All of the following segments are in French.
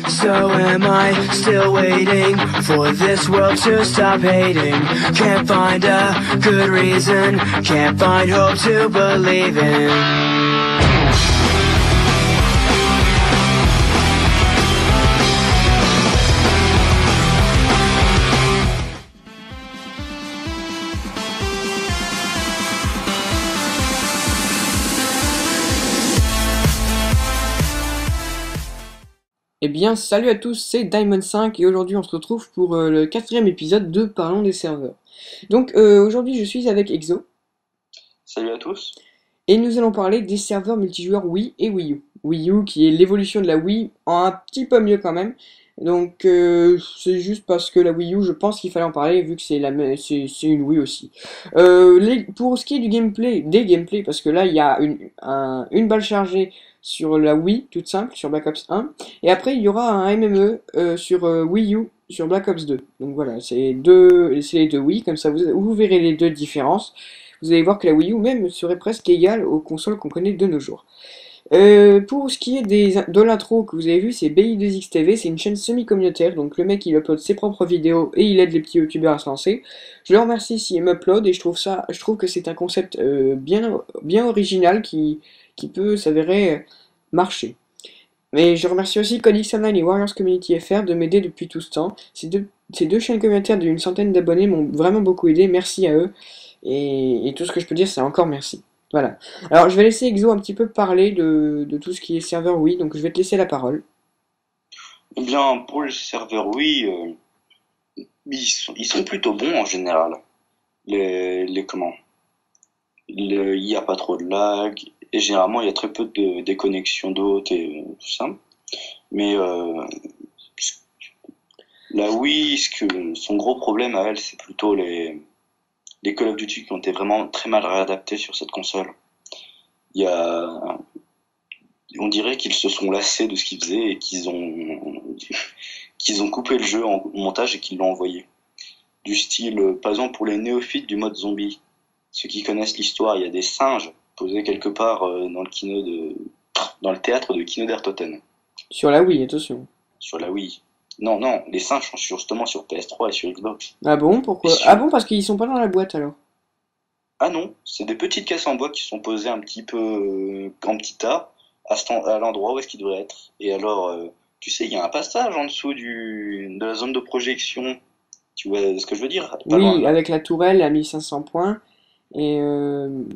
So am I still waiting for this world to stop hating? Can't find a good reason, can't find hope to believe in. Eh bien, salut à tous, c'est Diamond5 et aujourd'hui on se retrouve pour le quatrième épisode de Parlons des serveurs. Donc aujourd'hui je suis avec Exo Salut à tous. et nous allons parler des serveurs multijoueurs Wii et Wii U. Wii U qui est l'évolution de la Wii en un petit peu mieux quand même. Donc c'est juste parce que la Wii U, je pense qu'il fallait en parler vu que c'est une Wii aussi. Pour ce qui est du gameplay, des gameplays, parce que là il y a une balle chargée sur la Wii, toute simple, sur Black Ops 1, et après il y aura un MME sur Wii U, sur Black Ops 2. Donc voilà, c'est les deux Wii, comme ça vous verrez les deux différences. Vous allez voir que la Wii U même serait presque égale aux consoles qu'on connaît de nos jours. Pour ce qui est de l'intro que vous avez vu, c'est BI2XTV, c'est une chaîne semi-communautaire, donc le mec il upload ses propres vidéos et il aide les petits youtubeurs à se lancer. Je le remercie s'il m'upload et je trouve que c'est un concept bien original qui peut s'avérer marcher. Mais je remercie aussi Codex Online et Warriors Community FR de m'aider depuis tout ce temps. Ces deux chaînes communautaires d'une centaine d'abonnés m'ont vraiment beaucoup aidé, merci à eux. Et tout ce que je peux dire c'est encore merci. Voilà. Alors je vais laisser Exo un petit peu parler de tout ce qui est serveur Wii, donc je vais te laisser la parole. Eh bien, pour les serveurs, oui, ils sont plutôt bons en général. Comment? Il n'y a pas trop de lag, et généralement il y a très peu de déconnexion d'hôtes et tout ça. Mais la Wii, son gros problème à elle, c'est plutôt les Call of Duty qui ont été vraiment très mal réadaptés sur cette console. Il y a, on dirait qu'ils se sont lassés de ce qu'ils faisaient et qu'ils ont coupé le jeu en montage et qu'ils l'ont envoyé. Du style, par exemple pour les néophytes du mode zombie, ceux qui connaissent l'histoire, il y a des singes posés quelque part dans le théâtre de Kino der Toten, Sur la Wii, attention. sur la Wii. Non, non, les singes sont justement sur PS3 et sur Xbox. Ah bon, Et pourquoi? Ah sur... bon, parce qu'ils sont pas dans la boîte alors. Ah non, c'est des petites caisses en bois qui sont posées un petit peu en petit tas à l'endroit où est-ce qu'ils devraient être. Et alors, tu sais, il y a un passage en dessous de la zone de projection. Tu vois ce que je veux dire? Pas loin de Oui, là. avec la tourelle à 1500 points. Et,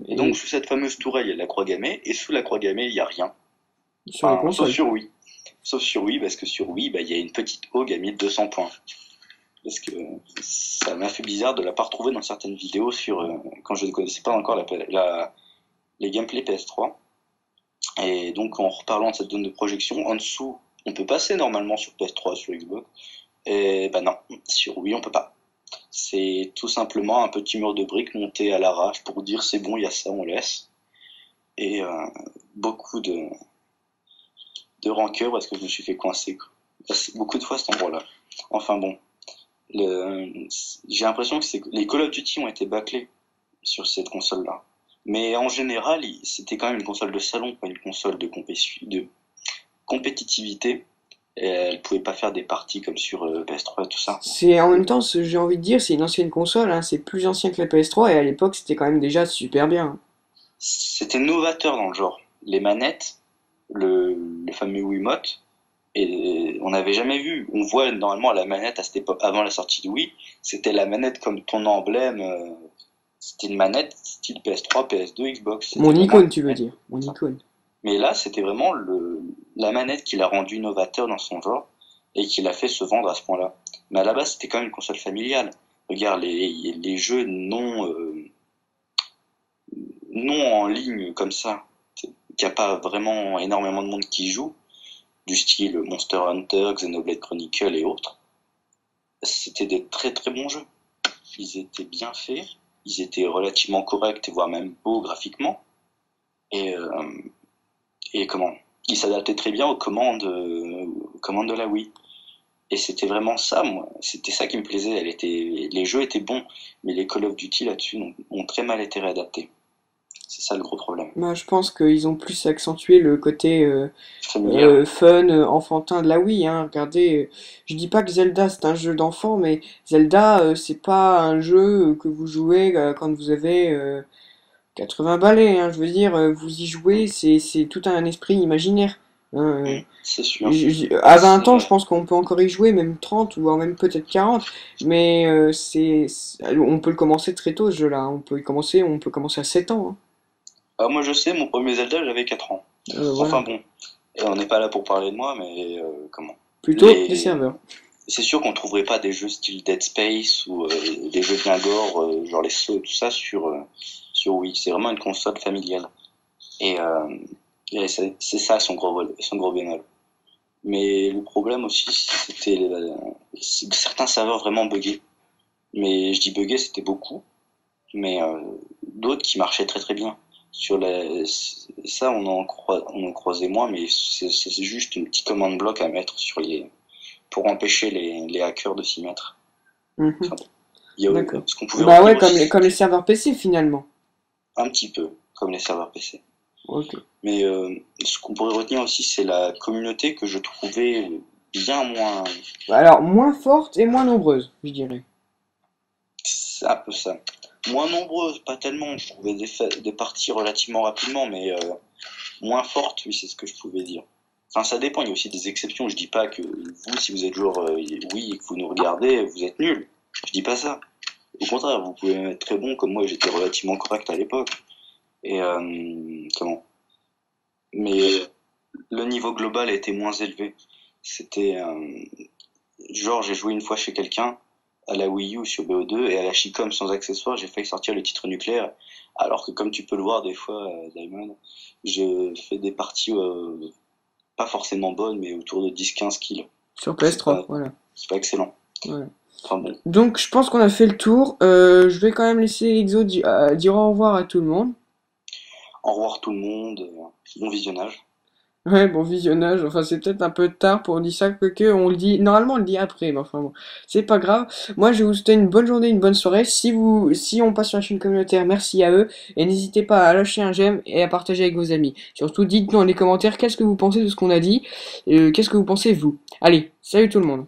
Et donc, sous cette fameuse tourelle, il y a la croix gammée, et sous la croix gammée, il n'y a rien. sur les Enfin, sauf consoles. sur Wii. Sauf sur Wii, parce que sur Wii, bah, il y a une petite hog à 1200 points. Parce que ça m'a fait bizarre de la pas retrouver dans certaines vidéos quand je ne connaissais pas encore les gameplays PS3. Et donc, en reparlant de cette zone de projection, en dessous, on peut passer normalement sur PS3, sur Xbox. Et bah non, sur Wii, on peut pas. C'est tout simplement un petit mur de briques monté à l'arrache pour dire c'est bon, il y a ça, on laisse. Et beaucoup de rancœur parce que je me suis fait coincer, quoi. Beaucoup de fois à cet endroit-là. Enfin bon, j'ai l'impression que les Call of Duty ont été bâclés sur cette console-là. Mais en général, c'était quand même une console de salon, pas une console de compétitivité. Et elle pouvait pas faire des parties comme sur PS3 et tout ça. C'est en même temps, j'ai envie de dire, c'est une ancienne console, hein, c'est plus ancien que la PS3 et à l'époque c'était quand même déjà super bien. C'était novateur dans le genre. Les manettes, le fameux Wiimote, et on n'avait jamais vu. On voit normalement la manette à cette époque, avant la sortie de Wii, c'était la manette comme ton emblème. C'était une manette style PS3, PS2, Xbox. C'était Mon vraiment icône, tu une veux manette dire, mon comme ça. icône. Mais là, c'était vraiment la manette qui l'a rendu novateur dans son genre et qui l'a fait se vendre à ce point-là. Mais à la base, c'était quand même une console familiale. Regarde, les jeux non en ligne comme ça, qu'il n'y a pas vraiment énormément de monde qui joue, du style Monster Hunter, Xenoblade Chronicle et autres, c'était des très très bons jeux. Ils étaient bien faits, ils étaient relativement corrects, voire même beaux graphiquement, et, comment ils s'adaptaient très bien aux commandes de la Wii. Et c'était vraiment ça, moi. C'était ça qui me plaisait. Les jeux étaient bons, mais les Call of Duty là-dessus ont très mal été réadaptés. C'est ça le gros problème. Bah, je pense qu'ils ont plus accentué le côté Familial. fun, enfantin de la Wii, hein. Regardez, je dis pas que Zelda c'est un jeu d'enfant, mais Zelda c'est pas un jeu que vous jouez quand vous avez 80 balais, hein. Je veux dire, vous y jouez, c'est tout un esprit imaginaire, hein. C'est sûr. À 20 ans, je C'est- pense qu'on peut encore y jouer, même 30 ou même peut-être 40, mais on peut le commencer très tôt ce jeu-là, hein. On peut commencer à 7 ans, hein. Ah, moi je sais, mon premier Zelda, j'avais 4 ans. Enfin Voilà. bon, et on n'est pas là pour parler de moi, mais comment? Plutôt des Les... serveurs. C'est sûr qu'on trouverait pas des jeux style Dead Space ou des jeux bien gore, genre les sauts et tout ça sur Wii. C'est vraiment une console familiale. Et, c'est ça son gros bémol. Mais le problème aussi, c'était certains serveurs vraiment buggés. Mais je dis buggés, c'était beaucoup. Mais d'autres qui marchaient très très bien. Ça, on en croisait moins, mais c'est juste une petite commande bloc à mettre pour empêcher les hackers de s'y mettre. Mhm. Enfin, il y a, D'accord. ce qu'on pouvait Bah ouais, retenir aussi, comme les serveurs PC finalement. un petit peu, comme les serveurs PC. Ok. Mais ce qu'on pourrait retenir aussi, c'est la communauté que je trouvais bien moins. Alors, moins forte et moins nombreuse, je dirais. C'est un peu ça. Moins nombreuses, pas tellement. Je trouvais des parties relativement rapidement, mais moins fortes, oui, c'est ce que je pouvais dire. Enfin, ça dépend, il y a aussi des exceptions. Je dis pas que vous, si vous êtes joueur oui et que vous nous regardez, vous êtes nul. Je dis pas ça. Au contraire, vous pouvez même être très bon, comme moi, j'étais relativement correct à l'époque. Et comment? Mais le niveau global était moins élevé. C'était genre, j'ai joué une fois chez quelqu'un à la Wii U sur BO2 et à la Chicom sans accessoire, j'ai failli sortir le titre nucléaire. Alors que comme tu peux le voir des fois, Diamond, je fais des parties pas forcément bonnes, mais autour de 10-15 kills. Sur C'est PS3, pas, voilà. c'est pas excellent. Voilà. Enfin bon, Donc, je pense qu'on a fait le tour. Je vais quand même laisser Exo dire au revoir à tout le monde. au revoir tout le monde, bon visionnage. Ouais, bon visionnage, enfin c'est peut-être un peu tard pour dire ça, que on le dit, normalement on le dit après, mais enfin bon, c'est pas grave. Moi je vais vous souhaiter une bonne journée, une bonne soirée. Si on passe sur la chaîne communautaire, merci à eux, et n'hésitez pas à lâcher un j'aime et à partager avec vos amis. Surtout dites-nous dans les commentaires qu'est-ce que vous pensez de ce qu'on a dit, qu'est-ce que vous pensez vous. Allez, salut tout le monde.